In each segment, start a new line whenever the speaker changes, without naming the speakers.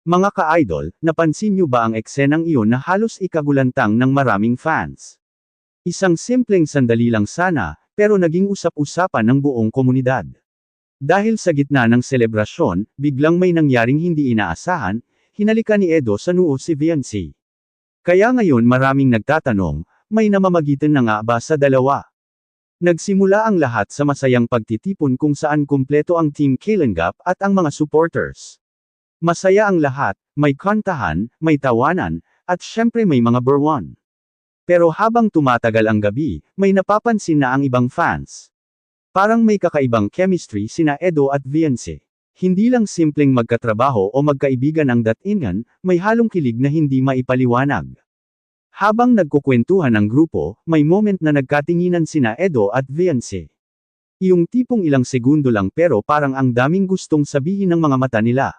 Mga ka-idol, napansin niyo ba ang eksenang iyon na halos ikagulantang ng maraming fans? Isang simpleng sandali lang sana, pero naging usap-usapan ng buong komunidad. Dahil sa gitna ng selebrasyon, biglang may nangyaring hindi inaasahan, hinalikan ni Edo sa noo si Viancy. Kaya ngayon maraming nagtatanong, may namamagitan na nga ba sa dalawa? Nagsimula ang lahat sa masayang pagtitipon kung saan kumpleto ang Team Kalinga at ang mga supporters. Masaya ang lahat, may kantahan, may tawanan, at syempre may mga burwan. Pero habang tumatagal ang gabi, may napapansin na ang ibang fans. Parang may kakaibang chemistry sina Edo at Viancy. Hindi lang simpleng magkatrabaho o magkaibigan ang datingan, may halong kilig na hindi maipaliwanag. Habang nagkukwentuhan ang grupo, may moment na nagkatinginan sina Edo at Viancy. Yung tipong ilang segundo lang pero parang ang daming gustong sabihin ng mga mata nila.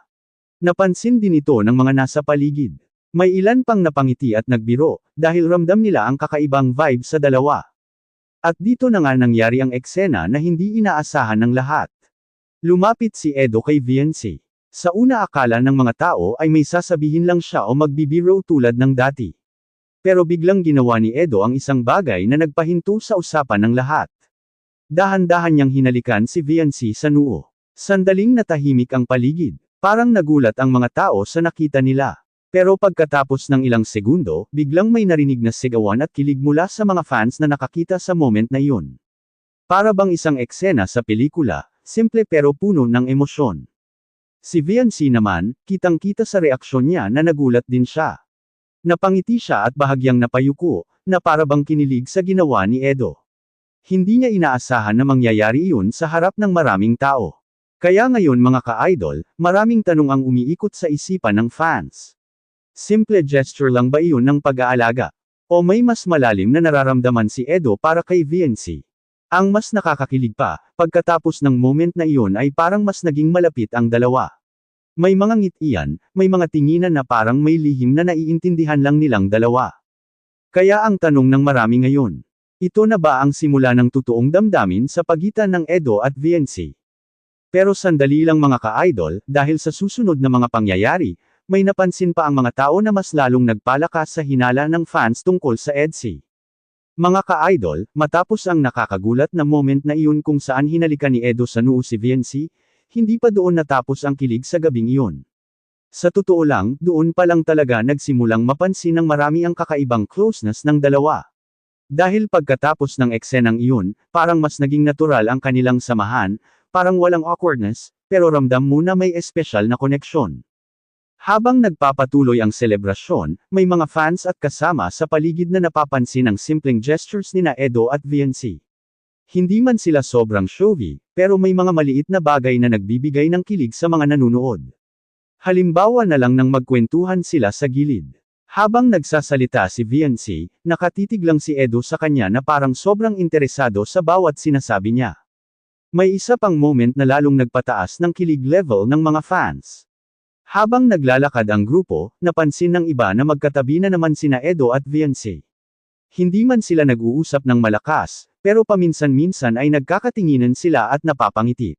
Napansin din ito ng mga nasa paligid. May ilan pang napangiti at nagbiro, dahil ramdam nila ang kakaibang vibe sa dalawa. At dito na nga nangyari ang eksena na hindi inaasahan ng lahat. Lumapit si Edo kay Viancy. Sa una akala ng mga tao ay may sasabihin lang siya o magbibiro tulad ng dati. Pero biglang ginawa ni Edo ang isang bagay na nagpahinto sa usapan ng lahat. Dahan-dahan niyang hinalikan si Viancy sa noo. Sandaling natahimik ang paligid. Parang nagulat ang mga tao sa nakita nila. Pero pagkatapos ng ilang segundo, biglang may narinig na sigawan at kilig mula sa mga fans na nakakita sa moment na iyon. Para bang isang eksena sa pelikula, simple pero puno ng emosyon. Si Viancy naman, kitang-kita sa reaksyon niya na nagulat din siya. Napangiti siya at bahagyang napayuko, na para bang kinilig sa ginawa ni Edo. Hindi niya inaasahan na mangyayari iyon sa harap ng maraming tao. Kaya ngayon mga ka-idol, maraming tanong ang umiikot sa isipan ng fans. Simple gesture lang ba iyon ng pag-aalaga? O may mas malalim na nararamdaman si Edo para kay Viancy? Ang mas nakakakilig pa, pagkatapos ng moment na iyon ay parang mas naging malapit ang dalawa. May mga ngitian, may mga tinginan na parang may lihim na naiintindihan lang nilang dalawa. Kaya ang tanong ng marami ngayon, ito na ba ang simula ng totoong damdamin sa pagitan ng Edo at Viancy? Pero sandali lang mga ka-idol, dahil sa susunod na mga pangyayari, may napansin pa ang mga tao na mas lalong nagpalakas sa hinala ng fans tungkol sa EDC. Mga ka-idol, matapos ang nakakagulat na moment na iyon kung saan hinalikan ni Edo sa noo si Viancy, hindi pa doon natapos ang kilig sa gabing iyon. Sa totoo lang, doon pa lang talaga nagsimulang mapansin ng marami ang kakaibang closeness ng dalawa. Dahil pagkatapos ng eksenang iyon, parang mas naging natural ang kanilang samahan, parang walang awkwardness, pero ramdam mo na may espesyal na koneksyon. Habang nagpapatuloy ang selebrasyon, may mga fans at kasama sa paligid na napapansin ang simpleng gestures nina Edo at Viancy. Hindi man sila sobrang showy, pero may mga maliit na bagay na nagbibigay ng kilig sa mga nanunood. Halimbawa na lang nang magkwentuhan sila sa gilid. Habang nagsasalita si Viancy, nakatitig lang si Edo sa kanya na parang sobrang interesado sa bawat sinasabi niya. May isa pang moment na lalong nagpataas ng kilig level ng mga fans. Habang naglalakad ang grupo, napansin ng iba na magkatabi na naman sina Edo at Viancy. Hindi man sila nag-uusap ng malakas, pero paminsan-minsan ay nagkakatinginan sila at napapangiti.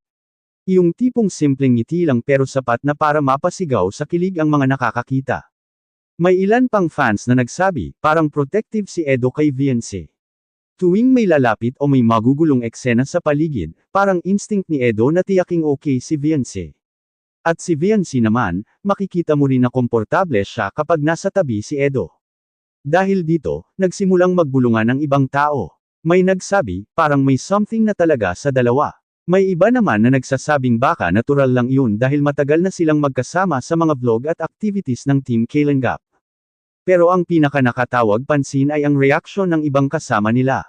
Yung tipong simpleng ngiti lang pero sapat na para mapasigaw sa kilig ang mga nakakakita. May ilan pang fans na nagsabi, parang protective si Edo kay Viancy. Tuwing may lalapit o may magugulong eksena sa paligid, parang instinct ni Edo na tiyaking okay si Viancy. At si Viancy naman, makikita mo rin na komportable siya kapag nasa tabi si Edo. Dahil dito, nagsimulang magbulungan ang ibang tao. May nagsabi, parang may something na talaga sa dalawa. May iba naman na nagsasabing baka natural lang yun dahil matagal na silang magkasama sa mga vlog at activities ng Team Kalinga. Pero ang pinakanakatawag pansin ay ang reaksyon ng ibang kasama nila.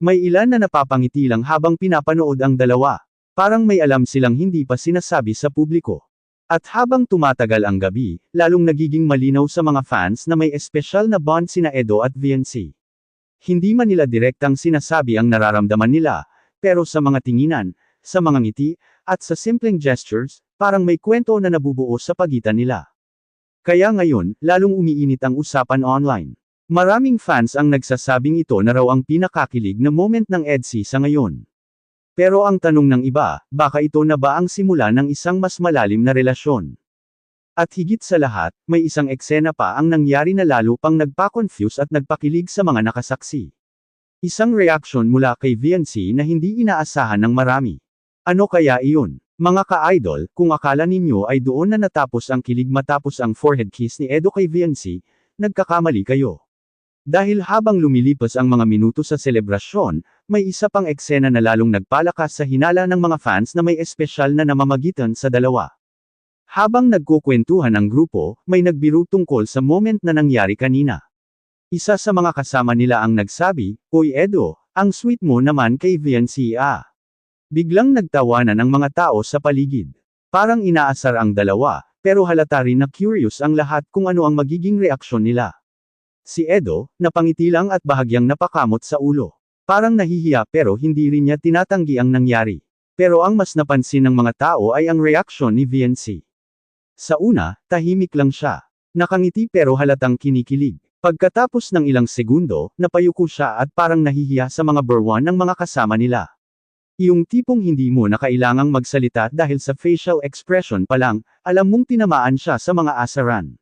May ilan na napapangiti lang habang pinapanood ang dalawa. Parang may alam silang hindi pa sinasabi sa publiko. At habang tumatagal ang gabi, lalong nagiging malinaw sa mga fans na may espesyal na bond sina Edo at Viancy. Hindi man nila direktang sinasabi ang nararamdaman nila, pero sa mga tinginan, sa mga ngiti, at sa simpleng gestures, parang may kwento na nabubuo sa pagitan nila. Kaya ngayon, lalong umiinit ang usapan online. Maraming fans ang nagsasabing ito na raw ang pinakakilig na moment ng EDC sa ngayon. Pero ang tanong ng iba, baka ito na ba ang simula ng isang mas malalim na relasyon? At higit sa lahat, may isang eksena pa ang nangyari na lalo pang nagpa-confuse at nagpakilig sa mga nakasaksi. Isang reaksyon mula kay VNC na hindi inaasahan ng marami. Ano kaya iyon? Mga ka-idol, kung akala ninyo ay doon na natapos ang kilig matapos ang forehead kiss ni Edo kay VNC, nagkakamali kayo. Dahil habang lumilipas ang mga minuto sa selebrasyon, may isa pang eksena na lalong nagpalakas sa hinala ng mga fans na may espesyal na namamagitan sa dalawa. Habang nagkukwentuhan ang grupo, may nagbiro tungkol sa moment na nangyari kanina. Isa sa mga kasama nila ang nagsabi, "Uy Edo, ang sweet mo naman kay VNC ah." Biglang nagtawanan ang mga tao sa paligid. Parang inaasar ang dalawa, pero halata rin na curious ang lahat kung ano ang magiging reaksyon nila. Si Edo, napangiti lang at bahagyang napakamot sa ulo. Parang nahihiya pero hindi rin niya tinatanggi ang nangyari. Pero ang mas napansin ng mga tao ay ang reaksyon ni VNC. Sa una, tahimik lang siya. Nakangiti pero halatang kinikilig. Pagkatapos ng ilang segundo, napayuko siya at parang nahihiya sa mga berwan ng mga kasama nila. Yung tipong hindi mo na kailangang magsalita dahil sa facial expression pa lang, alam mong tinamaan siya sa mga asaran.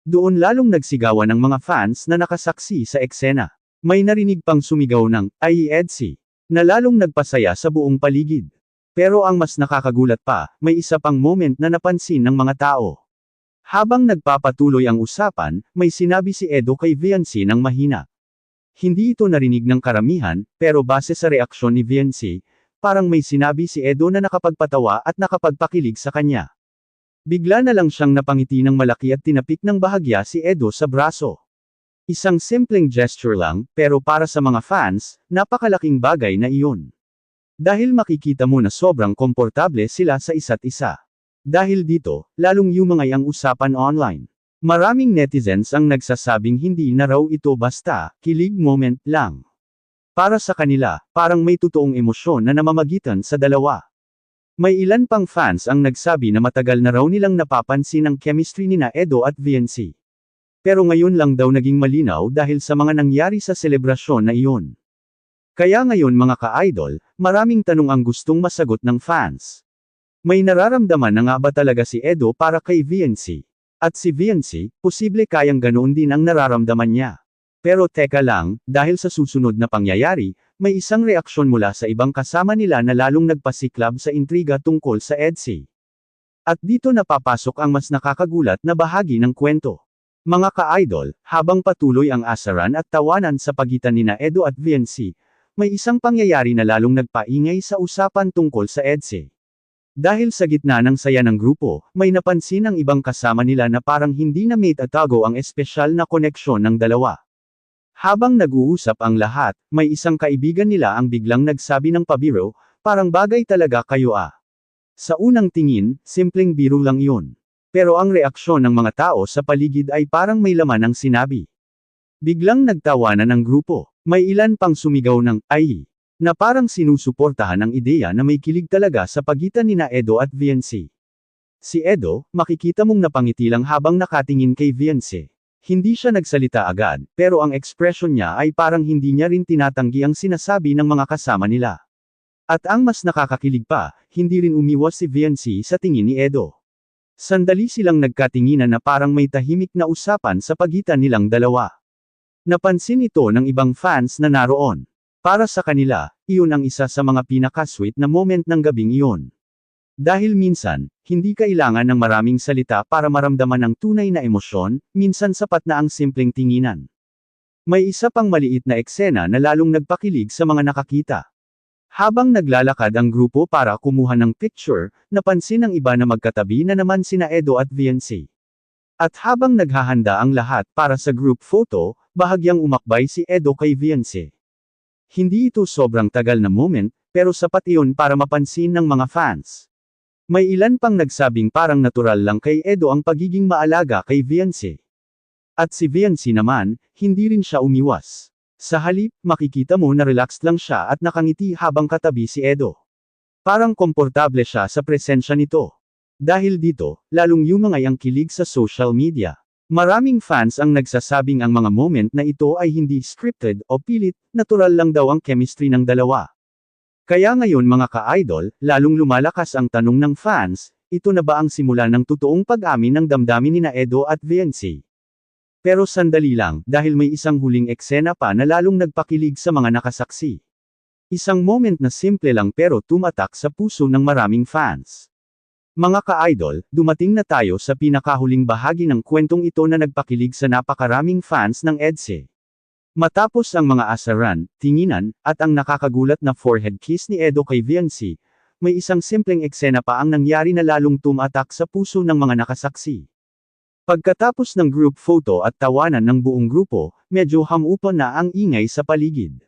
Doon lalong nagsigawan ng mga fans na nakasaksi sa eksena. May narinig pang sumigaw ng, "Ay Edsy," na lalong nagpasaya sa buong paligid. Pero ang mas nakakagulat pa, may isa pang moment na napansin ng mga tao. Habang nagpapatuloy ang usapan, may sinabi si Edo kay VNC ng mahina. Hindi ito narinig ng karamihan, pero base sa reaksyon ni VNC, parang may sinabi si Edo na nakapagpatawa at nakapagpakilig sa kanya. Bigla na lang siyang napangiti ng malaki at tinapik ng bahagya si Edo sa braso. Isang simpleng gesture lang, pero para sa mga fans, napakalaking bagay na iyon. Dahil makikita mo na sobrang komportable sila sa isa't isa. Dahil dito, lalong yumangay ang usapan online. Maraming netizens ang nagsasabing hindi na raw ito basta kilig moment lang. Para sa kanila, parang may totoong emosyon na namamagitan sa dalawa. May ilan pang fans ang nagsabi na matagal na raw nilang napapansin ang chemistry nina Edo at VNC. Pero ngayon lang daw naging malinaw dahil sa mga nangyari sa selebrasyon na iyon. Kaya ngayon mga ka-idol, maraming tanong ang gustong masagot ng fans. May nararamdaman na nga ba talaga si Edo para kay VNC? At si VNC, posible kayang ganoon din ang nararamdaman niya. Pero teka lang, dahil sa susunod na pangyayari, may isang reaksyon mula sa ibang kasama nila na lalong nagpasiklab sa intriga tungkol sa EDC. At dito napapasok ang mas nakakagulat na bahagi ng kwento. Mga ka-idol, habang patuloy ang asaran at tawanan sa pagitan nina Edo at VNC, may isang pangyayari na lalong nagpaingay sa usapan tungkol sa EDC. Dahil sa gitna ng saya ng grupo, may napansin ang ibang kasama nila na parang hindi na may tatago ang espesyal na koneksyon ng dalawa. Habang nag-uusap ang lahat, may isang kaibigan nila ang biglang nagsabi ng pabiro, "Parang bagay talaga kayo ah." Sa unang tingin, simpleng biro lang yun. Pero ang reaksyon ng mga tao sa paligid ay parang may laman ang sinabi. Biglang nagtawanan ang grupo. May ilan pang sumigaw ng, "Ay!" na parang sinusuportahan ang ideya na may kilig talaga sa pagitan nina Edo at VNC. Si Edo, makikita mong napangiti lang habang nakatingin kay VNC. Hindi siya nagsalita agad, pero ang ekspresyon niya ay parang hindi niya rin tinatanggi ang sinasabi ng mga kasama nila. At ang mas nakakakilig pa, hindi rin umiwas si VNC sa tingin ni Edo. Sandali silang nagkatinginan na parang may tahimik na usapan sa pagitan nilang dalawa. Napansin ito ng ibang fans na naroon. Para sa kanila, iyon ang isa sa mga pinaka-sweet na moment ng gabing iyon. Dahil minsan, hindi kailangan ng maraming salita para maramdaman ang tunay na emosyon, minsan sapat na ang simpleng tinginan. May isa pang maliit na eksena na lalong nagpakilig sa mga nakakita. Habang naglalakad ang grupo para kumuha ng picture, napansin ng iba na magkatabi na naman sina Edo at VNC. At habang naghahanda ang lahat para sa group photo, bahagyang umakbay si Edo kay VNC. Hindi ito sobrang tagal na moment, pero sapat iyon para mapansin ng mga fans. May ilan pang nagsabing parang natural lang kay Edo ang pagiging maalaga kay VNC. At si VNC naman, hindi rin siya umiwas. Sa halip, makikita mo na relaxed lang siya at nakangiti habang katabi si Edo. Parang komportable siya sa presensya nito. Dahil dito, lalong yumangay ang kilig sa social media. Maraming fans ang nagsasabing ang mga moment na ito ay hindi scripted o pilit, natural lang daw ang chemistry ng dalawa. Kaya ngayon mga ka-idol, lalong lumalakas ang tanong ng fans, ito na ba ang simula ng totoong pag-amin ng damdamin nina Edo at Viancy? Pero sandali lang, dahil may isang huling eksena pa na lalong nagpakilig sa mga nakasaksi. Isang moment na simple lang pero tumatak sa puso ng maraming fans. Mga ka-idol, dumating na tayo sa pinakahuling bahagi ng kwentong ito na nagpakilig sa napakaraming fans ng EDSA. Matapos ang mga asaran, tinginan, at ang nakakagulat na forehead kiss ni Edo kay Viancy, may isang simpleng eksena pa ang nangyari na lalong tumatak sa puso ng mga nakasaksi. Pagkatapos ng group photo at tawanan ng buong grupo, medyo hamupan na ang ingay sa paligid.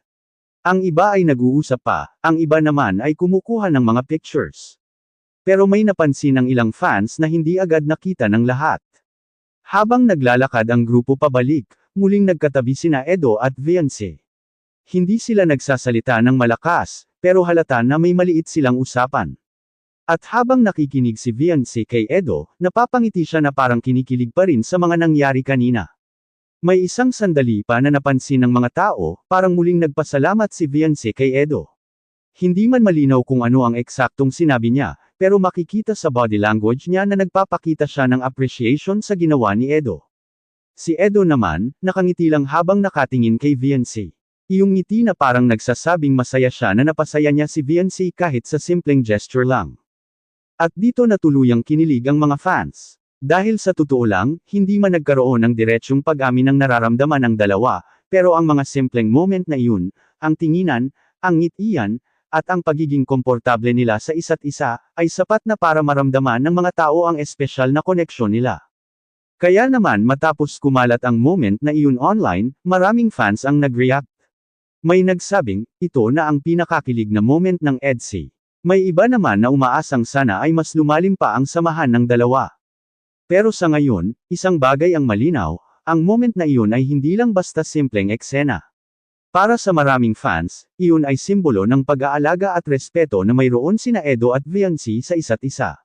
Ang iba ay nag-uusap pa, ang iba naman ay kumukuha ng mga pictures. Pero may napansin ng ilang fans na hindi agad nakita ng lahat. Habang naglalakad ang grupo pabalik, muling nagkatabi sina Edo at Viancy. Hindi sila nagsasalita ng malakas, pero halata na may maliit silang usapan. At habang nakikinig si Viancy kay Edo, napapangiti siya na parang kinikilig pa rin sa mga nangyari kanina. May isang sandali pa na napansin ng mga tao, parang muling nagpasalamat si Viancy kay Edo. Hindi man malinaw kung ano ang eksaktong sinabi niya, pero makikita sa body language niya na nagpapakita siya ng appreciation sa ginawa ni Edo. Si Edo naman, nakangiti lang habang nakatingin kay Viancy. Iyong ngiti na parang nagsasabing masaya siya na napasaya niya si Viancy kahit sa simpleng gesture lang. At dito na tuluyang kinilig ang mga fans. Dahil sa totoo lang, hindi man nagkaroon ng diretsyong pag-amin ng nararamdaman ng dalawa, pero ang mga simpleng moment na iyon, ang tinginan, ang ngitian, at ang pagiging komportable nila sa isa't isa, ay sapat na para maramdaman ng mga tao ang espesyal na koneksyon nila. Kaya naman matapos kumalat ang moment na iyon online, maraming fans ang nag-react. May nagsabing, ito na ang pinakakilig na moment ng EDSA. May iba naman na umaasang sana ay mas lumalim pa ang samahan ng dalawa. Pero sa ngayon, isang bagay ang malinaw, ang moment na iyon ay hindi lang basta simpleng eksena. Para sa maraming fans, iyon ay simbolo ng pag-aalaga at respeto na mayroon sina Edo at Viancy sa isa't isa.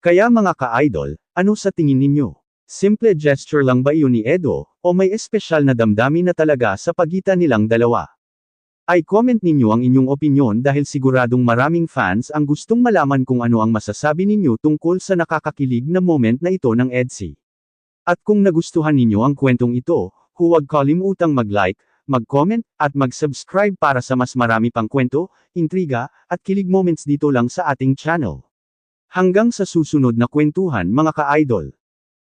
Kaya mga ka-idol, ano sa tingin ninyo? Simple gesture lang ba iyon ni Edo, o may espesyal na damdamin na talaga sa pagitan nilang dalawa? Ay comment ninyo ang inyong opinyon dahil siguradong maraming fans ang gustong malaman kung ano ang masasabi ninyo tungkol sa nakakakilig na moment na ito ng EDSA. At kung nagustuhan ninyo ang kwentong ito, huwag kalimutang mag-like, mag-comment, at mag-subscribe para sa mas marami pang kwento, intriga, at kilig moments dito lang sa ating channel. Hanggang sa susunod na kwentuhan mga ka-idol.